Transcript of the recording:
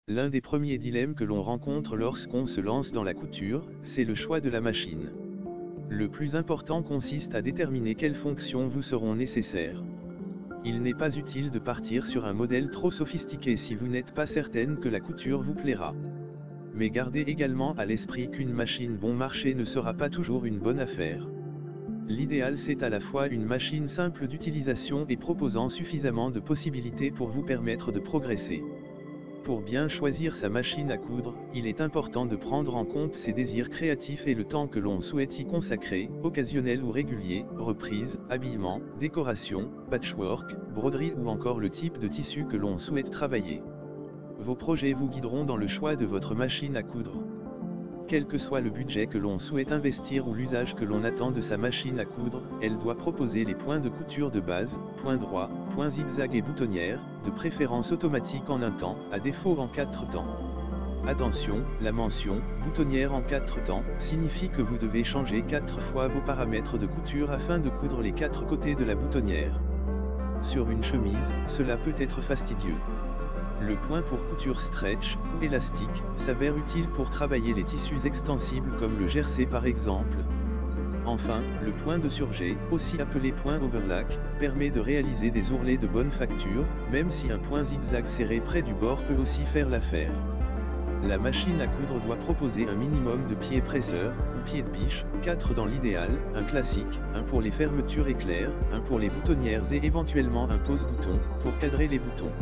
L'un des premiers dilemmes que l'on rencontre lorsqu'on se lance dans la couture, c'est le choix de la machine. Le plus important consiste à déterminer quelles fonctions vous seront nécessaires. Il n'est pas utile de partir sur un modèle trop sophistiqué si vous n'êtes pas certaine que la couture vous plaira. Mais gardez également à l'esprit qu'une machine bon marché ne sera pas toujours une bonne affaire. L'idéal c'est à la fois une machine simple d'utilisation et proposant suffisamment de possibilités pour vous permettre de progresser. Pour bien choisir sa machine à coudre, il est important de prendre en compte ses désirs créatifs et le temps que l'on souhaite y consacrer, occasionnel ou régulier, reprise, habillement, décoration, patchwork, broderie ou encore le type de tissu que l'on souhaite travailler. Vos projets vous guideront dans le choix de votre machine à coudre. Quel que soit le budget que l'on souhaite investir ou l'usage que l'on attend de sa machine à coudre, elle doit proposer les points de couture de base, points droits, points zigzag et boutonnières, de préférence automatique en un temps, à défaut en 4 temps. Attention, la mention « boutonnière en 4 temps » signifie que vous devez changer 4 fois vos paramètres de couture afin de coudre les 4 côtés de la boutonnière. Sur une chemise, cela peut être fastidieux. Le point pour couture stretch, ou élastique, s'avère utile pour travailler les tissus extensibles comme le jersey par exemple. Enfin, le point de surjet, aussi appelé point overlock, permet de réaliser des ourlets de bonne facture, même si un point zigzag serré près du bord peut aussi faire l'affaire. La machine à coudre doit proposer un minimum de pieds presseurs, ou pieds de biche, 4 dans l'idéal, un classique, un pour les fermetures éclairs, un pour les boutonnières et éventuellement un pose-bouton, pour cadrer les boutons.